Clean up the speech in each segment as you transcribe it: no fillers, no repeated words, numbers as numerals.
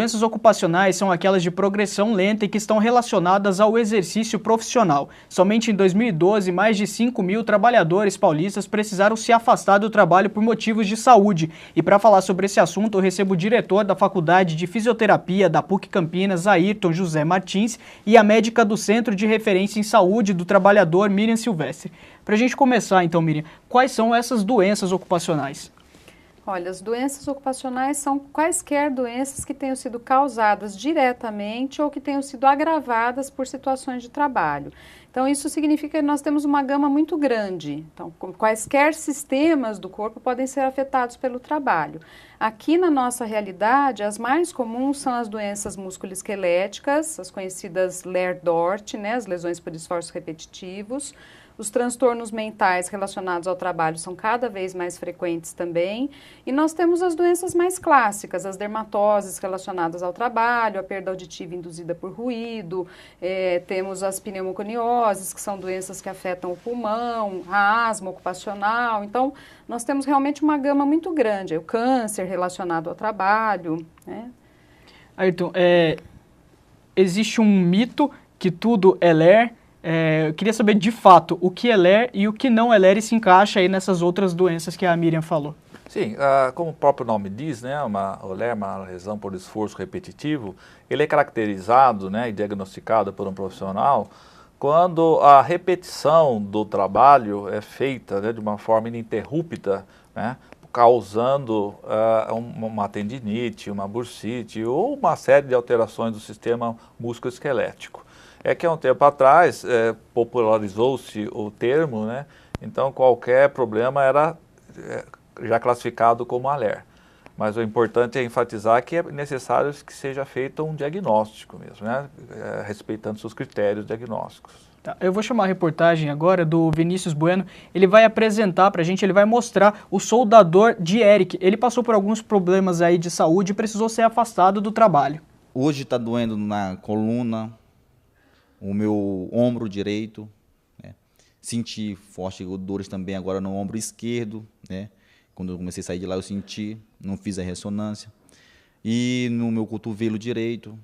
doenças ocupacionais são aquelas de progressão lenta e que estão relacionadas ao exercício profissional. Somente em 2012, mais de 5.000 trabalhadores paulistas precisaram se afastar do trabalho por motivos de saúde. E para falar sobre esse assunto, eu recebo o diretor da Faculdade de Fisioterapia da PUC Campinas, Ayrton José Martins, e a médica do Centro de Referência em Saúde do Trabalhador, Miriam Silvestre. Para a gente começar, então, Miriam, quais são essas doenças ocupacionais? Olha, as doenças ocupacionais são quaisquer doenças que tenham sido causadas diretamente ou que tenham sido agravadas por situações de trabalho. Então, isso significa que nós temos uma gama muito grande. Então, quaisquer sistemas do corpo podem ser afetados pelo trabalho. Aqui na nossa realidade, as mais comuns são as doenças musculoesqueléticas, as conhecidas Ler-Dort, né, as lesões por esforços repetitivos. Os transtornos mentais relacionados ao trabalho são cada vez mais frequentes também. E nós temos as doenças mais clássicas, as dermatoses relacionadas ao trabalho, a perda auditiva induzida por ruído, temos as pneumoconioses, que são doenças que afetam o pulmão, a asma ocupacional. Então, nós temos realmente uma gama muito grande. O câncer relacionado ao trabalho, né? Ayrton, existe um mito que tudo é LER. Eu queria saber de fato o que é LER e o que não é LER e se encaixa aí nessas outras doenças que a Miriam falou. Sim, como o próprio nome diz, né, o LER, uma lesão por esforço repetitivo, ele é caracterizado, né, e diagnosticado por um profissional quando a repetição do trabalho é feita, né, de uma forma ininterrupta, né, causando uma tendinite, uma bursite ou uma série de alterações do sistema musculoesquelético. É que há um tempo atrás popularizou-se o termo, né? Então qualquer problema era já classificado como LER. Mas o importante é enfatizar que é necessário que seja feito um diagnóstico mesmo, né? Respeitando seus critérios diagnósticos. Tá, eu vou chamar a reportagem agora do Vinícius Bueno. Ele vai apresentar para a gente, ele vai mostrar o soldador de Eric. Ele passou por alguns problemas aí de saúde e precisou ser afastado do trabalho. Hoje está doendo na coluna, o meu ombro direito, né? Senti fortes dores também agora no ombro esquerdo, né? Quando eu comecei a sair de lá eu senti, não fiz a ressonância. E no meu cotovelo direito,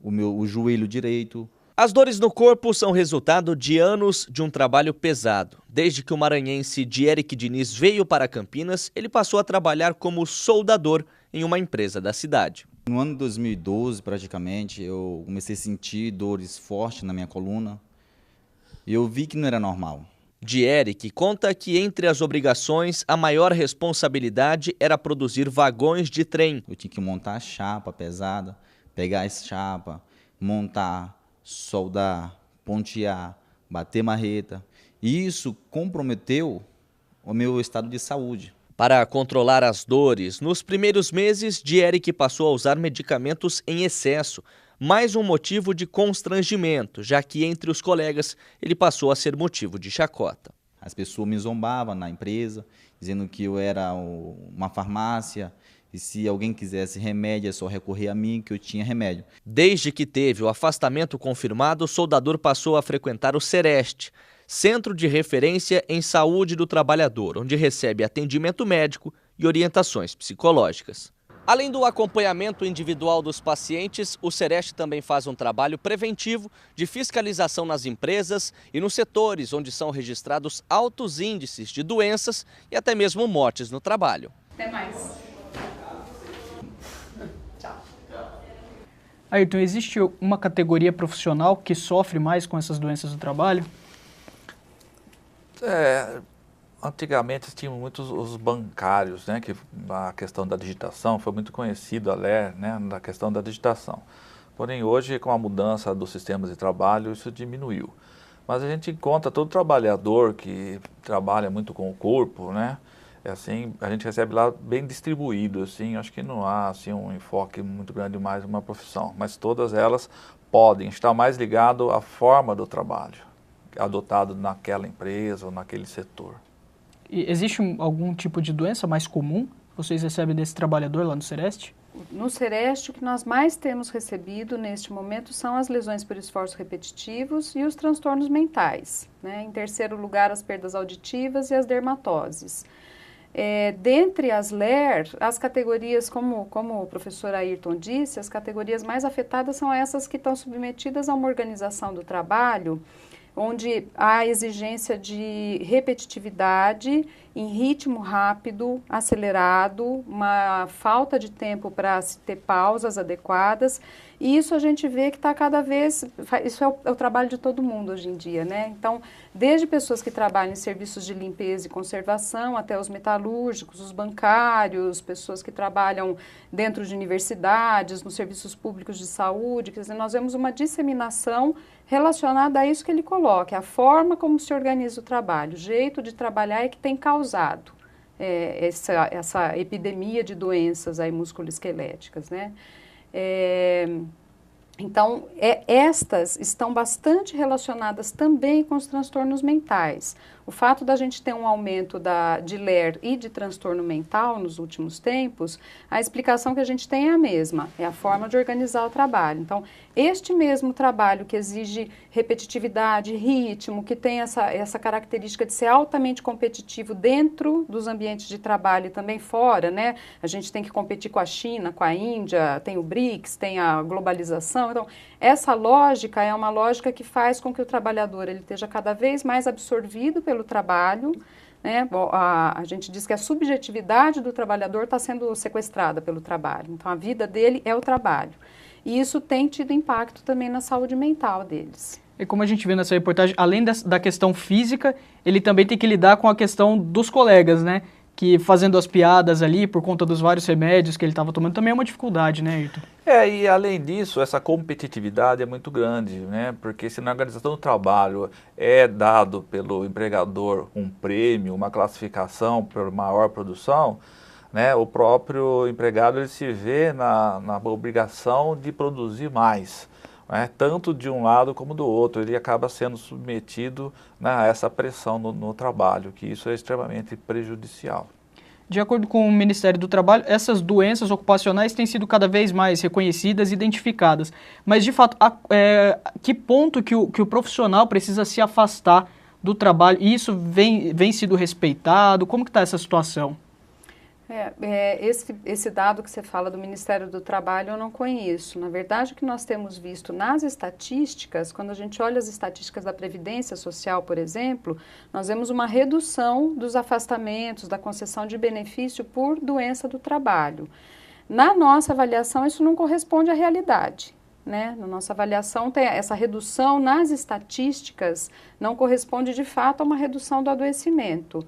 o joelho direito. As dores no corpo são resultado de anos de um trabalho pesado. Desde que o maranhense de Eric Diniz veio para Campinas, ele passou a trabalhar como soldador em uma empresa da cidade. No ano de 2012, praticamente, eu comecei a sentir dores fortes na minha coluna e eu vi que não era normal. De Eric conta que entre as obrigações, a maior responsabilidade era produzir vagões de trem. Eu tinha que montar a chapa pesada, pegar essa chapa, montar, soldar, pontear, bater marreta. E isso comprometeu o meu estado de saúde. Para controlar as dores, nos primeiros meses, de Eric passou a usar medicamentos em excesso, mais um motivo de constrangimento, já que entre os colegas ele passou a ser motivo de chacota. As pessoas me zombavam na empresa, dizendo que eu era uma farmácia e se alguém quisesse remédio é só recorrer a mim que eu tinha remédio. Desde que teve o afastamento confirmado, o soldador passou a frequentar o Sereste, Centro de Referência em Saúde do Trabalhador, onde recebe atendimento médico e orientações psicológicas. Além do acompanhamento individual dos pacientes, o Sereste também faz um trabalho preventivo de fiscalização nas empresas e nos setores onde são registrados altos índices de doenças e até mesmo mortes no trabalho. Até mais. Tchau. Ayrton, existe uma categoria profissional que sofre mais com essas doenças do trabalho? Antigamente tinham muitos os bancários, né, que a questão da digitação foi muito conhecida, a LER, né, na questão da digitação. Porém, hoje, com a mudança dos sistemas de trabalho, isso diminuiu. Mas a gente encontra todo trabalhador que trabalha muito com o corpo, né, assim, a gente recebe lá bem distribuído, assim, acho que não há assim, um enfoque muito grande mais em uma profissão, mas todas elas podem estar mais ligado à forma do trabalho adotado naquela empresa ou naquele setor. E existe algum tipo de doença mais comum que vocês recebem desse trabalhador lá no Sereste? No Sereste, o que nós mais temos recebido neste momento são as lesões por esforços repetitivos e os transtornos mentais, né? Em terceiro lugar, as perdas auditivas e as dermatoses. Dentre as LER, as categorias, como o professor Ayrton disse, as categorias mais afetadas são essas que estão submetidas a uma organização do trabalho, onde há exigência de repetitividade em ritmo rápido, acelerado, uma falta de tempo para se ter pausas adequadas, e isso a gente vê que está cada vez, isso é o trabalho de todo mundo hoje em dia, né? Então, desde pessoas que trabalham em serviços de limpeza e conservação, até os metalúrgicos, os bancários, pessoas que trabalham dentro de universidades, nos serviços públicos de saúde, quer dizer, nós vemos uma disseminação relacionada a isso que ele coloca, a forma como se organiza o trabalho, o jeito de trabalhar é que tem causado essa epidemia de doenças aí musculoesqueléticas, né? Então, estas estão bastante relacionadas também com os transtornos mentais. O fato da gente ter um aumento de LER e de transtorno mental nos últimos tempos, a explicação que a gente tem é a mesma, é a forma de organizar o trabalho. Então, este mesmo trabalho que exige repetitividade, ritmo, que tem essa característica de ser altamente competitivo dentro dos ambientes de trabalho e também fora, né? A gente tem que competir com a China, com a Índia, tem o BRICS, tem a globalização. Então, essa lógica é uma lógica que faz com que o trabalhador ele esteja cada vez mais absorvido pelo trabalho, né? A gente diz que a subjetividade do trabalhador está sendo sequestrada pelo trabalho. Então, a vida dele é o trabalho. E isso tem tido impacto também na saúde mental deles. E como a gente viu nessa reportagem, além da questão física, ele também tem que lidar com a questão dos colegas, né? Que fazendo as piadas ali, por conta dos vários remédios que ele estava tomando, também é uma dificuldade, né, Ayrton? E além disso, essa competitividade é muito grande, né? Porque se na organização do trabalho é dado pelo empregador um prêmio, uma classificação por maior produção, né? O próprio empregado ele se vê na obrigação de produzir mais, né? Tanto de um lado como do outro. Ele acaba sendo submetido, né, a essa pressão no trabalho, que isso é extremamente prejudicial. De acordo com o Ministério do Trabalho, essas doenças ocupacionais têm sido cada vez mais reconhecidas e identificadas. Mas, de fato, que ponto que o profissional precisa se afastar do trabalho? E isso vem sido respeitado? Como que está essa situação? Esse dado que você fala do Ministério do Trabalho eu não conheço. Na verdade, o que nós temos visto nas estatísticas, quando a gente olha as estatísticas da Previdência Social, por exemplo, nós vemos uma redução dos afastamentos, da concessão de benefício por doença do trabalho. Na nossa avaliação, isso não corresponde à realidade, né? Na nossa avaliação, tem essa redução nas estatísticas não corresponde de fato a uma redução do adoecimento.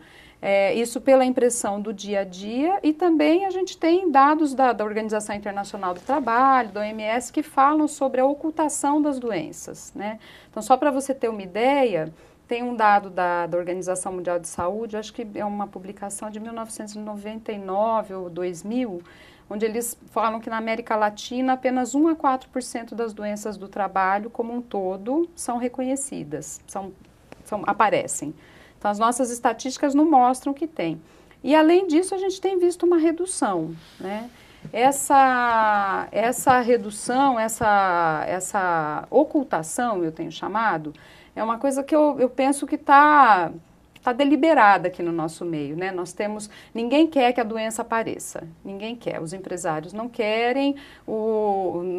Isso pela impressão do dia a dia e também a gente tem dados da Organização Internacional do Trabalho, da OMS, que falam sobre a ocultação das doenças, né? Então, só para você ter uma ideia, tem um dado da Organização Mundial de Saúde, acho que é uma publicação de 1999 ou 2000, onde eles falam que na América Latina apenas 1 a 4% das doenças do trabalho como um todo são reconhecidas, aparecem. Então, as nossas estatísticas não mostram que tem. E, além disso, a gente tem visto uma redução, né? Essa redução, essa ocultação, eu tenho chamado, é uma coisa que eu penso que está deliberada aqui no nosso meio, né? Ninguém quer que a doença apareça, ninguém quer, os empresários não querem,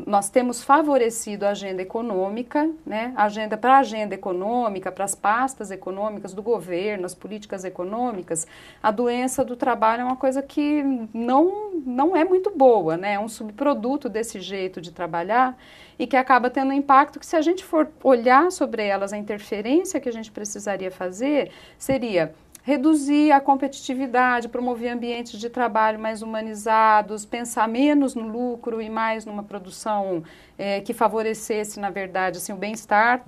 nós temos favorecido a agenda econômica, né? Para a agenda econômica, para as pastas econômicas do governo, as políticas econômicas, a doença do trabalho é uma coisa que não é muito boa, né? É um subproduto desse jeito de trabalhar e que acaba tendo um impacto que, se a gente for olhar sobre elas, a interferência que a gente precisaria fazer seria reduzir a competitividade, promover ambientes de trabalho mais humanizados, pensar menos no lucro e mais numa produção que favorecesse, na verdade, assim, o bem-estar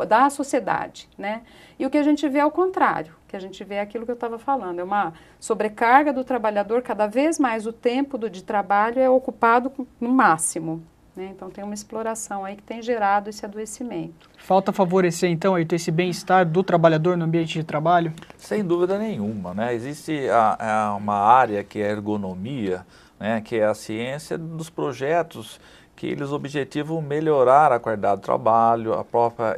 da sociedade, né? E o que a gente vê é o contrário, que a gente vê é aquilo que eu estava falando, é uma sobrecarga do trabalhador, cada vez mais o tempo de trabalho é ocupado no máximo. Né? Então, tem uma exploração aí que tem gerado esse adoecimento. Falta favorecer, então, esse bem-estar do trabalhador no ambiente de trabalho? Sem dúvida nenhuma, né? Existe uma área que é a ergonomia, né? Que é a ciência dos projetos que eles objetivam melhorar a qualidade do trabalho, a própria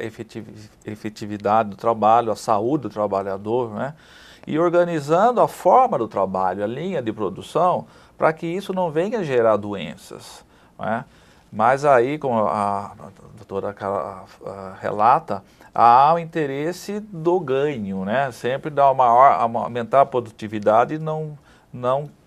efetividade do trabalho, a saúde do trabalhador, né? e organizando a forma do trabalho, a linha de produção, para que isso não venha gerar doenças, né? Mas aí, como a doutora relata, há o interesse do ganho, né? Sempre dar aumentar a produtividade e não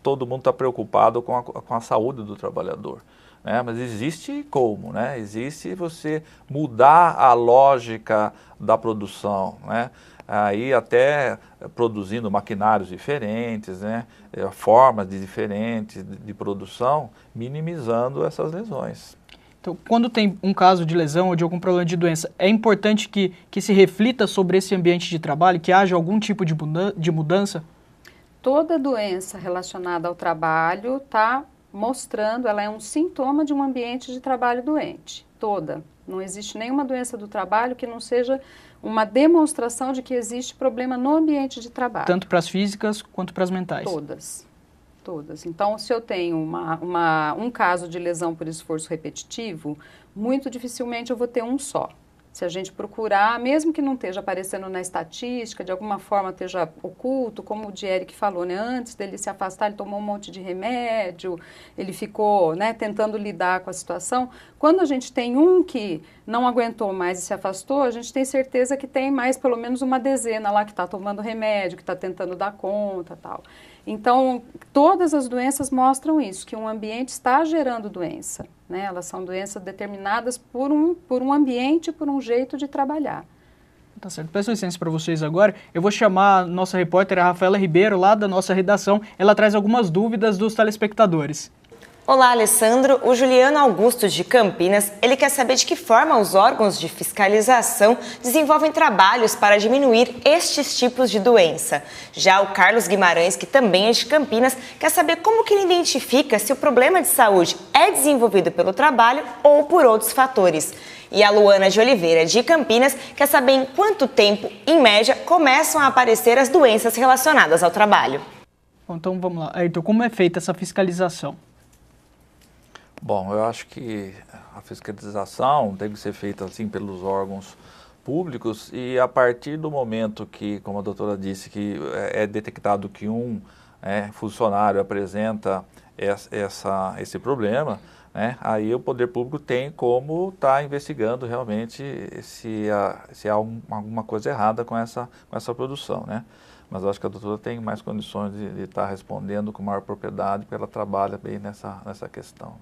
todo mundo está preocupado com a saúde do trabalhador, né? Mas existe como, né? Existe você mudar a lógica da produção, né? Aí até produzindo maquinários diferentes, né? Formas diferentes de produção, minimizando essas lesões. Então, quando tem um caso de lesão ou de algum problema de doença, é importante que se reflita sobre esse ambiente de trabalho, que haja algum tipo de mudança? Toda doença relacionada ao trabalho está mostrando, ela é um sintoma de um ambiente de trabalho doente. Toda. Não existe nenhuma doença do trabalho que não seja uma demonstração de que existe problema no ambiente de trabalho. Tanto para as físicas quanto para as mentais? Todas. Todas. Então, se eu tenho um caso de lesão por esforço repetitivo, muito dificilmente eu vou ter um só. Se a gente procurar, mesmo que não esteja aparecendo na estatística, de alguma forma esteja oculto, como o Eric falou, né? Antes dele se afastar, ele tomou um monte de remédio, ele ficou, né, tentando lidar com a situação. Quando a gente tem um que não aguentou mais e se afastou, a gente tem certeza que tem mais pelo menos uma dezena lá que está tomando remédio, que está tentando dar conta, tal. Então, todas as doenças mostram isso, que um ambiente está gerando doença, né? Elas são doenças determinadas por um ambiente, por um jeito de trabalhar. Tá certo. Peço licença para vocês agora. Eu vou chamar a nossa repórter, a Rafaela Ribeiro, lá da nossa redação. Ela traz algumas dúvidas dos telespectadores. Olá, Alessandro. O Juliano Augusto de Campinas, ele quer saber de que forma os órgãos de fiscalização desenvolvem trabalhos para diminuir estes tipos de doença. Já o Carlos Guimarães, que também é de Campinas, quer saber como que ele identifica se o problema de saúde é desenvolvido pelo trabalho ou por outros fatores. E a Luana de Oliveira, de Campinas, quer saber em quanto tempo, em média, começam a aparecer as doenças relacionadas ao trabalho. Bom, então vamos lá. Então, como é feita essa fiscalização? Bom, eu acho que a fiscalização tem que ser feita assim pelos órgãos públicos e a partir do momento que, como a doutora disse, que é detectado que um funcionário apresenta esse problema, né, aí o poder público tem como estar investigando realmente se há alguma coisa errada com essa produção, né? Mas eu acho que a doutora tem mais condições de estar respondendo com maior propriedade, porque ela trabalha bem nessa questão.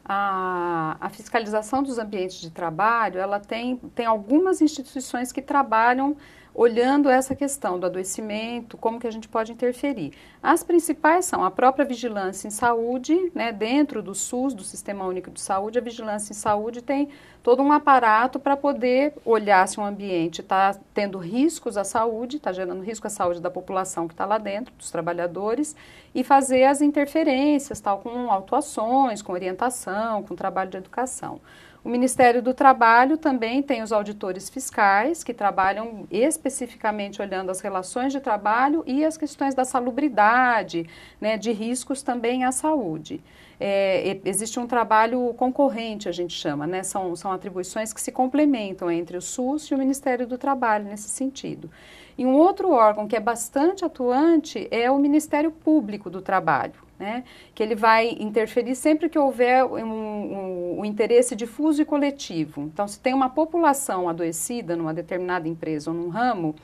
A fiscalização dos ambientes de trabalho, ela tem algumas instituições que trabalham olhando essa questão do adoecimento, como que a gente pode interferir. As principais são a própria vigilância em saúde, né, dentro do SUS, do Sistema Único de Saúde, a vigilância em saúde tem todo um aparato para poder olhar se um ambiente está tendo riscos à saúde, está gerando risco à saúde da população que está lá dentro, dos trabalhadores, e fazer as interferências, tal, com autuações, com orientação, com trabalho de educação. O Ministério do Trabalho também tem os auditores fiscais, que trabalham especificamente olhando as relações de trabalho e as questões da salubridade, né, de riscos também à saúde. Existe um trabalho concorrente, a gente chama, né, são atribuições que se complementam entre o SUS e o Ministério do Trabalho nesse sentido. E um outro órgão que é bastante atuante é o Ministério Público do Trabalho, né, que ele vai interferir sempre que houver um interesse difuso e coletivo. Então, se tem uma população adoecida numa determinada empresa ou num ramo,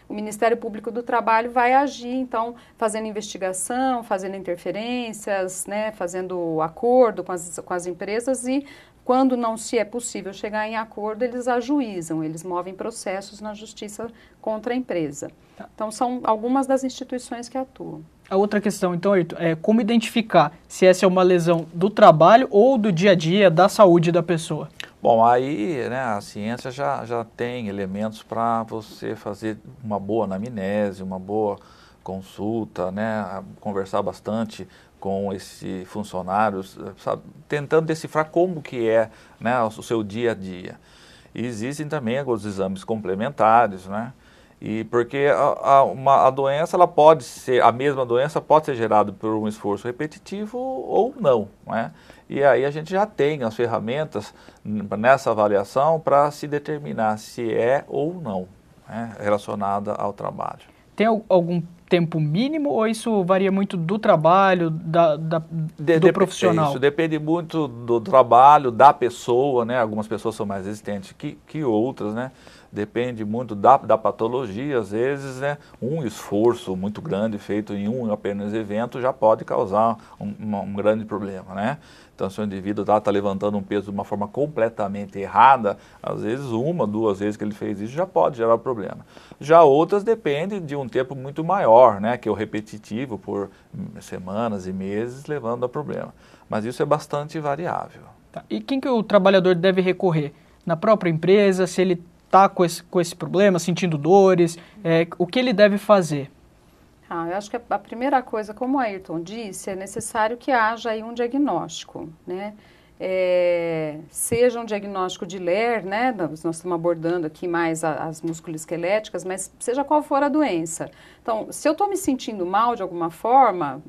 o Ministério Público do Trabalho vai agir, então, fazendo investigação, fazendo interferências, né, fazendo acordo com as empresas e, quando não se é possível chegar em acordo, eles ajuizam, eles movem processos na justiça contra a empresa. Então, são algumas das instituições que atuam. A outra questão, então, Ayrton, é como identificar se essa é uma lesão do trabalho ou do dia a dia, da saúde da pessoa? Bom, aí, né, a ciência já tem elementos para você fazer uma boa anamnese, uma boa consulta, né, conversar bastante com esse funcionário, sabe, tentando decifrar como que é, né, o seu dia a dia. E existem também alguns exames complementares, né, e porque a doença, ela pode ser, a mesma doença pode ser gerada por um esforço repetitivo ou não, né? E aí a gente já tem as ferramentas nessa avaliação para se determinar se é ou não, né, relacionada ao trabalho. tem algum tempo mínimo ou isso varia muito do trabalho, do profissional? Isso depende muito do trabalho, da pessoa, né? Algumas pessoas são mais resistentes que outras, né? Depende muito da patologia, às vezes, né? Um esforço muito grande feito em um apenas evento já pode causar um grande problema, né? Então, se o indivíduo está levantando um peso de uma forma completamente errada, às vezes 1, 2 vezes que ele fez isso já pode gerar problema. Já outras dependem de um tempo muito maior, né, que é o repetitivo por semanas e meses, levando a problema. Mas isso é bastante variável. Tá. E quem que o trabalhador deve recorrer? Na própria empresa, se ele está com esse problema, sentindo dores, o que ele deve fazer? Eu acho que a primeira coisa, como o Ayrton disse, é necessário que haja aí um diagnóstico, né? Seja um diagnóstico de LER, né? Nós estamos abordando aqui mais as musculoesqueléticas, mas seja qual for a doença. Então, se eu estou me sentindo mal de alguma forma,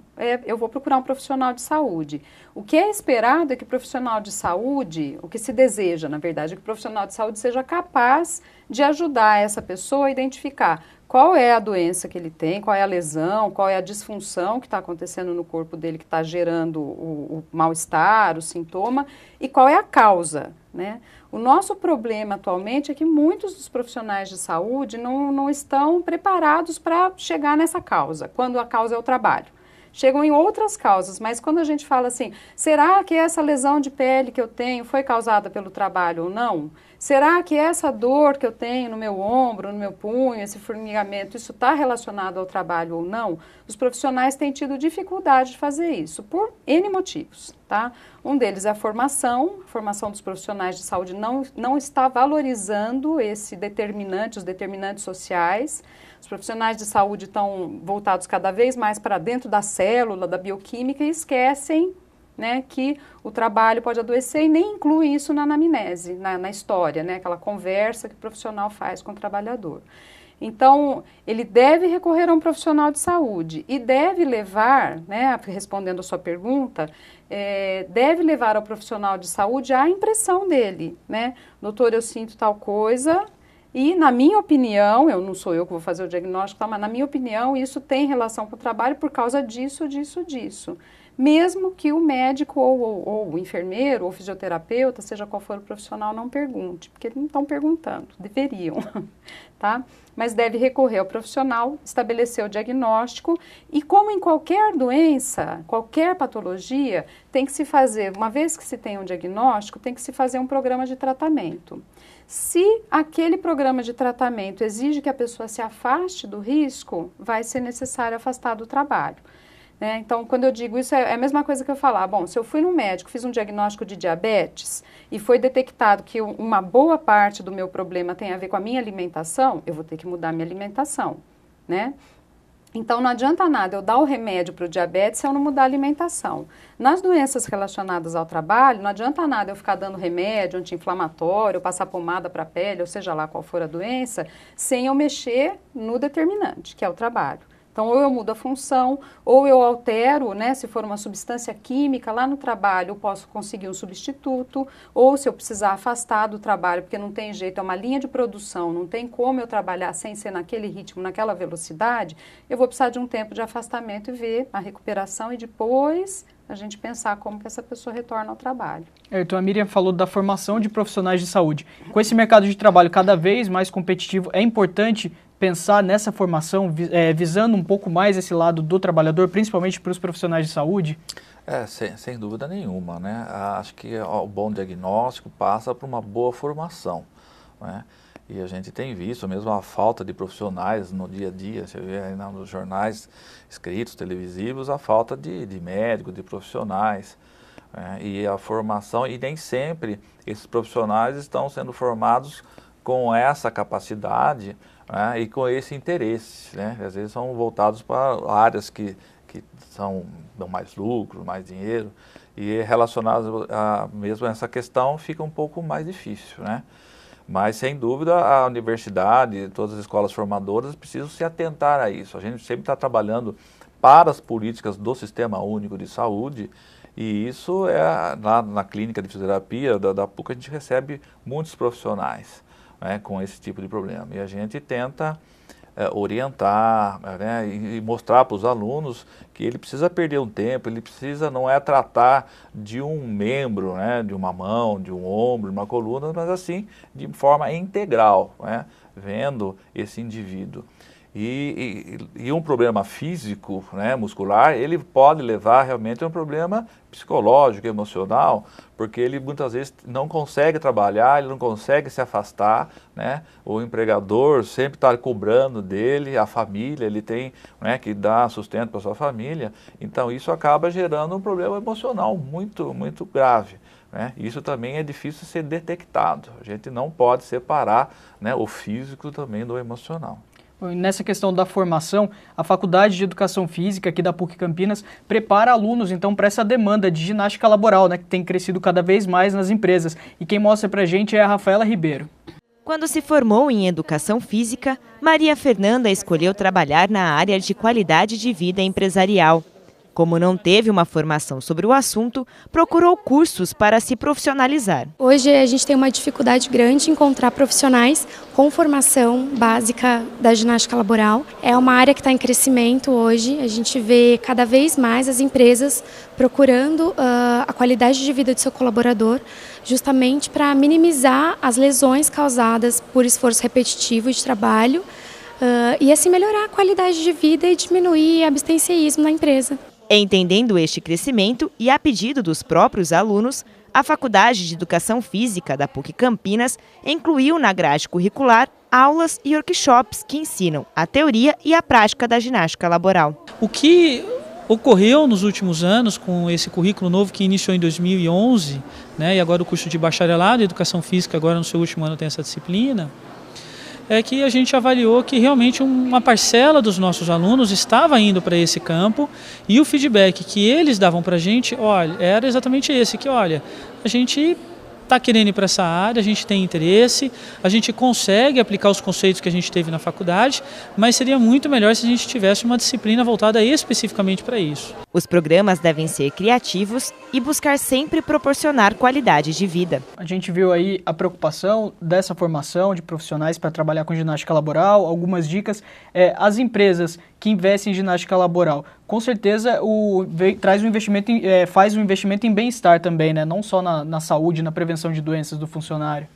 eu vou procurar um profissional de saúde. O que é esperado é que o profissional de saúde, o que se deseja, na verdade, é que o profissional de saúde seja capaz de ajudar essa pessoa a identificar qual é a doença que ele tem, qual é a lesão, qual é a disfunção que está acontecendo no corpo dele, que está gerando o mal-estar, o sintoma, e qual é a causa, né? O nosso problema atualmente é que muitos dos profissionais de saúde não estão preparados para chegar nessa causa, quando a causa é o trabalho. Chegam em outras causas, mas quando a gente fala assim, será que essa lesão de pele que eu tenho foi causada pelo trabalho ou não? Será que essa dor que eu tenho no meu ombro, no meu punho, esse formigamento, isso está relacionado ao trabalho ou não? Os profissionais têm tido dificuldade de fazer isso, por N motivos, tá? Um deles é a formação dos profissionais de saúde não está valorizando esse determinante, os determinantes sociais. Os profissionais de saúde estão voltados cada vez mais para dentro da célula, da bioquímica e esquecem, né, que o trabalho pode adoecer e nem inclui isso na anamnese, na história, né, aquela conversa que o profissional faz com o trabalhador. Então, ele deve recorrer a um profissional de saúde e deve levar, né, respondendo a sua pergunta, deve levar ao profissional de saúde a impressão dele, né, doutor, eu sinto tal coisa. E, na minha opinião, não sou eu que vou fazer o diagnóstico, tá, mas na minha opinião, isso tem relação com o trabalho por causa disso. Mesmo que o médico ou o enfermeiro ou o fisioterapeuta, seja qual for o profissional, não pergunte, porque eles não estão perguntando, deveriam, tá? Mas deve recorrer ao profissional, estabelecer o diagnóstico e, como em qualquer doença, qualquer patologia, tem que se fazer, uma vez que se tem um diagnóstico, tem que se fazer um programa de tratamento. Se aquele programa de tratamento exige que a pessoa se afaste do risco, vai ser necessário afastar do trabalho. Né? Então, quando eu digo isso, é a mesma coisa que eu falar, bom, se eu fui no médico, fiz um diagnóstico de diabetes e foi detectado que uma boa parte do meu problema tem a ver com a minha alimentação, eu vou ter que mudar minha alimentação, né? Então, não adianta nada eu dar o remédio para o diabetes se eu não mudar a alimentação. Nas doenças relacionadas ao trabalho, não adianta nada eu ficar dando remédio anti-inflamatório, passar pomada para a pele, ou seja lá qual for a doença, sem eu mexer no determinante, que é o trabalho. Então, ou eu mudo a função, ou eu altero, né, se for uma substância química lá no trabalho, eu posso conseguir um substituto, ou se eu precisar afastar do trabalho, porque não tem jeito, é uma linha de produção, não tem como eu trabalhar sem ser naquele ritmo, naquela velocidade, eu vou precisar de um tempo de afastamento e ver a recuperação e depois a gente pensar como que essa pessoa retorna ao trabalho. Então, a Miriam falou da formação de profissionais de saúde. Com esse mercado de trabalho cada vez mais competitivo, é importante pensar nessa formação, visando um pouco mais esse lado do trabalhador, principalmente para os profissionais de saúde? Sem dúvida nenhuma, né? Acho que o bom diagnóstico passa por uma boa formação, né? E a gente tem visto mesmo a falta de profissionais no dia a dia, você vê aí nos jornais escritos, televisivos, a falta de médicos, de profissionais, né? E a formação, e nem sempre esses profissionais estão sendo formados com essa capacidade, né, e com esse interesse, né? Às vezes são voltados para áreas que dão mais lucro, mais dinheiro, e relacionados a mesmo essa questão fica um pouco mais difícil, né? Mas, sem dúvida, a universidade, todas as escolas formadoras precisam se atentar a isso. A gente sempre está trabalhando para as políticas do Sistema Único de Saúde, e isso lá na clínica de fisioterapia da PUC a gente recebe muitos profissionais, né, com esse tipo de problema. E a gente tenta orientar, né, e mostrar para os alunos que ele precisa perder um tempo, ele precisa não é tratar de um membro, né, de uma mão, de um ombro, de uma coluna, mas assim de forma integral, né, vendo esse indivíduo. E um problema físico, né, muscular, ele pode levar realmente a um problema psicológico, emocional, porque ele muitas vezes não consegue trabalhar, ele não consegue se afastar, né? O empregador sempre está cobrando dele, a família, ele tem, né, que dar sustento para sua família, então isso acaba gerando um problema emocional muito, muito grave. Né? Isso também é difícil ser detectado, a gente não pode separar, né, o físico também do emocional. Nessa questão da formação, a Faculdade de Educação Física aqui da PUC Campinas prepara alunos então para essa demanda de ginástica laboral, né, que tem crescido cada vez mais nas empresas. E quem mostra para a gente é a Rafaela Ribeiro. Quando se formou em Educação Física, Maria Fernanda escolheu trabalhar na área de qualidade de vida empresarial. Como não teve uma formação sobre o assunto, procurou cursos para se profissionalizar. Hoje a gente tem uma dificuldade grande em encontrar profissionais com formação básica da ginástica laboral. É uma área que está em crescimento hoje. A gente vê cada vez mais as empresas procurando a qualidade de vida do seu colaborador, justamente para minimizar as lesões causadas por esforço repetitivo de trabalho e assim melhorar a qualidade de vida e diminuir o abstencionismo na empresa. Entendendo este crescimento e a pedido dos próprios alunos, a Faculdade de Educação Física da PUC Campinas incluiu na grade curricular aulas e workshops que ensinam a teoria e a prática da ginástica laboral. O que ocorreu nos últimos anos com esse currículo novo que iniciou em 2011, né, e agora o curso de bacharelado em Educação Física, agora no seu último ano tem essa disciplina, é que a gente avaliou que realmente uma parcela dos nossos alunos estava indo para esse campo e o feedback que eles davam para a gente, olha, era exatamente esse, que olha, a gente está querendo ir para essa área, a gente tem interesse, a gente consegue aplicar os conceitos que a gente teve na faculdade, mas seria muito melhor se a gente tivesse uma disciplina voltada especificamente para isso. Os programas devem ser criativos e buscar sempre proporcionar qualidade de vida. A gente viu aí a preocupação dessa formação de profissionais para trabalhar com ginástica laboral, algumas dicas. As empresas que investem em ginástica laboral, com certeza faz um investimento em bem-estar também, né? Não só na saúde, na prevenção de doenças do funcionário.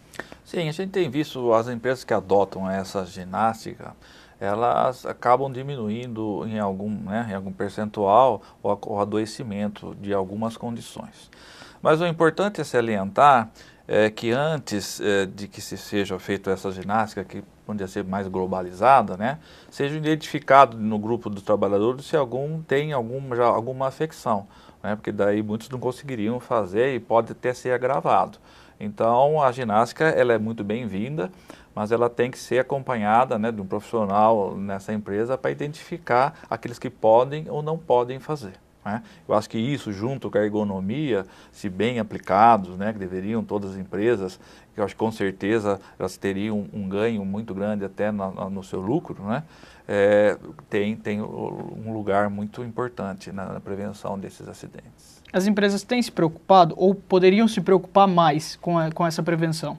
Sim, a gente tem visto as empresas que adotam essa ginástica, elas acabam diminuindo em algum percentual o adoecimento de algumas condições. Mas o importante é salientar que antes de que seja feita essa ginástica, que poderia ser mais globalizada, né, seja identificado no grupo dos trabalhadores se algum tem alguma afecção, né, porque daí muitos não conseguiriam fazer e pode até ser agravado. Então a ginástica ela é muito bem-vinda, mas ela tem que ser acompanhada, né, de um profissional nessa empresa para identificar aqueles que podem ou não podem fazer. Né? Eu acho que isso, junto com a ergonomia, se bem aplicados, né, que deveriam todas as empresas, que eu acho que com certeza elas teriam um ganho muito grande até no seu lucro, né, tem um lugar muito importante na prevenção desses acidentes. As empresas têm se preocupado ou poderiam se preocupar mais com essa prevenção?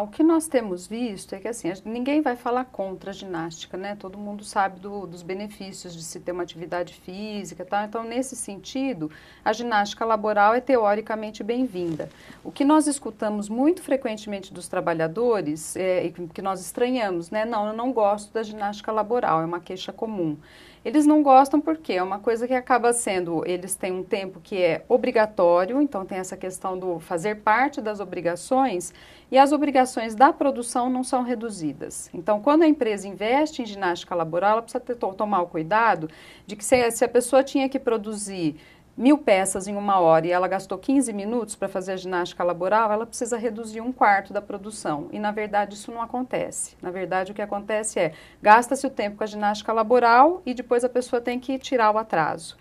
O que nós temos visto é que assim, ninguém vai falar contra a ginástica, né? Todo mundo sabe dos benefícios de se ter uma atividade física, tá? Então, nesse sentido, a ginástica laboral é teoricamente bem-vinda. O que nós escutamos muito frequentemente dos trabalhadores, e que nós estranhamos, né? Não, eu não gosto da ginástica laboral, é uma queixa comum. Eles não gostam porque é uma coisa que acaba sendo, eles têm um tempo que é obrigatório, então tem essa questão do fazer parte das obrigações, e as obrigações da produção não são reduzidas. Então, quando a empresa investe em ginástica laboral, ela precisa tomar o cuidado de que se a pessoa tinha que produzir 1000 peças em 1 hora e ela gastou 15 minutos para fazer a ginástica laboral, ela precisa reduzir 1/4 da produção. E, na verdade, isso não acontece. Na verdade, o que acontece é, gasta-se o tempo com a ginástica laboral e depois a pessoa tem que tirar o atraso.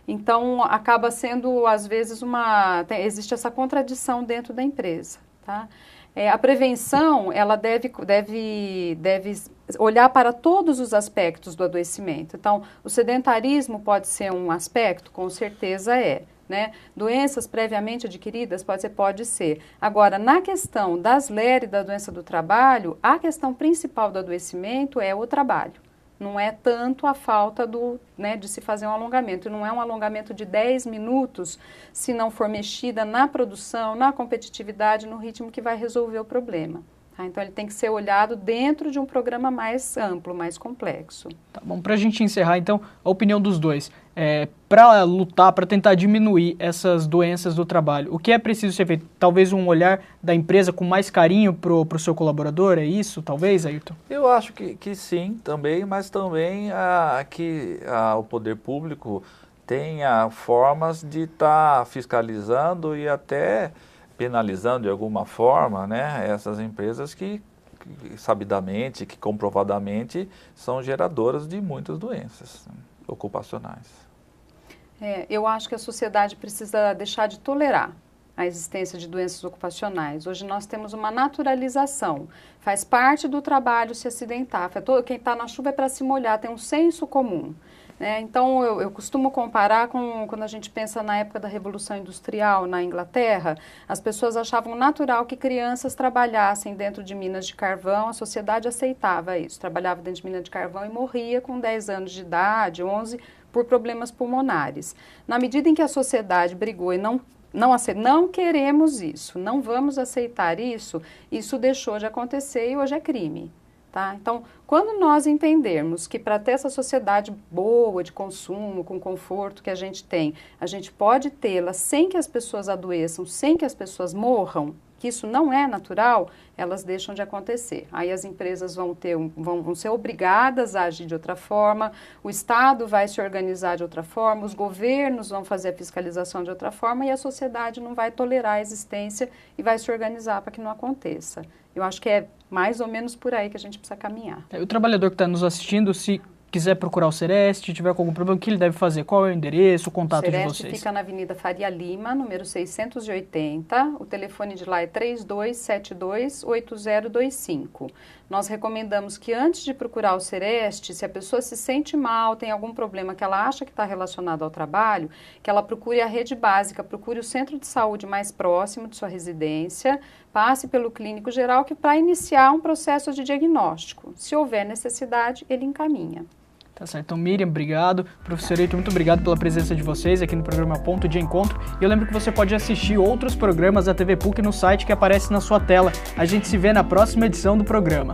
Então, acaba sendo, às vezes, existe essa contradição dentro da empresa, tá? A prevenção, ela deve olhar para todos os aspectos do adoecimento. Então, o sedentarismo pode ser um aspecto? Com certeza é. né? Doenças previamente adquiridas, pode ser. Agora, na questão das LER e da doença do trabalho, a questão principal do adoecimento é o trabalho. Não é tanto a falta de se fazer um alongamento. Não é um alongamento de 10 minutos se não for mexida na produção, na competitividade, no ritmo que vai resolver o problema. Tá? Então, ele tem que ser olhado dentro de um programa mais amplo, mais complexo. Tá bom, para a gente encerrar, então, a opinião dos dois. Para lutar, para tentar diminuir essas doenças do trabalho, o que é preciso ser feito? Talvez um olhar da empresa com mais carinho para o seu colaborador, é isso? Talvez, Ayrton? Eu acho que sim, também, mas também que o poder público tenha formas de estar fiscalizando e até penalizando de alguma forma, né, essas empresas que sabidamente, que comprovadamente são geradoras de muitas doenças ocupacionais. Eu acho que a sociedade precisa deixar de tolerar a existência de doenças ocupacionais. Hoje nós temos uma naturalização. Faz parte do trabalho se acidentar. Quem está na chuva é para se molhar, tem um senso comum. Então, eu costumo comparar com quando a gente pensa na época da Revolução Industrial na Inglaterra, as pessoas achavam natural que crianças trabalhassem dentro de minas de carvão, a sociedade aceitava isso, trabalhava dentro de mina de carvão e morria com 10 anos de idade, 11, por problemas pulmonares. Na medida em que a sociedade brigou e não queremos isso, não vamos aceitar isso, isso deixou de acontecer e hoje é crime. Tá? Então, quando nós entendermos que para ter essa sociedade boa de consumo, com conforto que a gente tem, a gente pode tê-la sem que as pessoas adoeçam, sem que as pessoas morram, que isso não é natural, elas deixam de acontecer. Aí as empresas vão ser obrigadas a agir de outra forma, o Estado vai se organizar de outra forma, os governos vão fazer a fiscalização de outra forma e a sociedade não vai tolerar a existência e vai se organizar para que não aconteça. Eu acho que é mais ou menos por aí que a gente precisa caminhar. O trabalhador que está nos assistindo, se quiser procurar o Sereste, tiver com algum problema, o que ele deve fazer? Qual é o endereço, o contato de vocês? O Sereste fica na Avenida Faria Lima, número 680. O telefone de lá é 3272-8025. Nós recomendamos que antes de procurar o Sereste, se a pessoa se sente mal, tem algum problema que ela acha que está relacionado ao trabalho, que ela procure a rede básica, procure o centro de saúde mais próximo de sua residência, passe pelo clínico geral para iniciar um processo de diagnóstico. Se houver necessidade, ele encaminha. Tá certo. Então, Miriam, obrigado. Professor Ayrton, muito obrigado pela presença de vocês aqui no programa Ponto de Encontro. E eu lembro que você pode assistir outros programas da TV PUC no site que aparece na sua tela. A gente se vê na próxima edição do programa.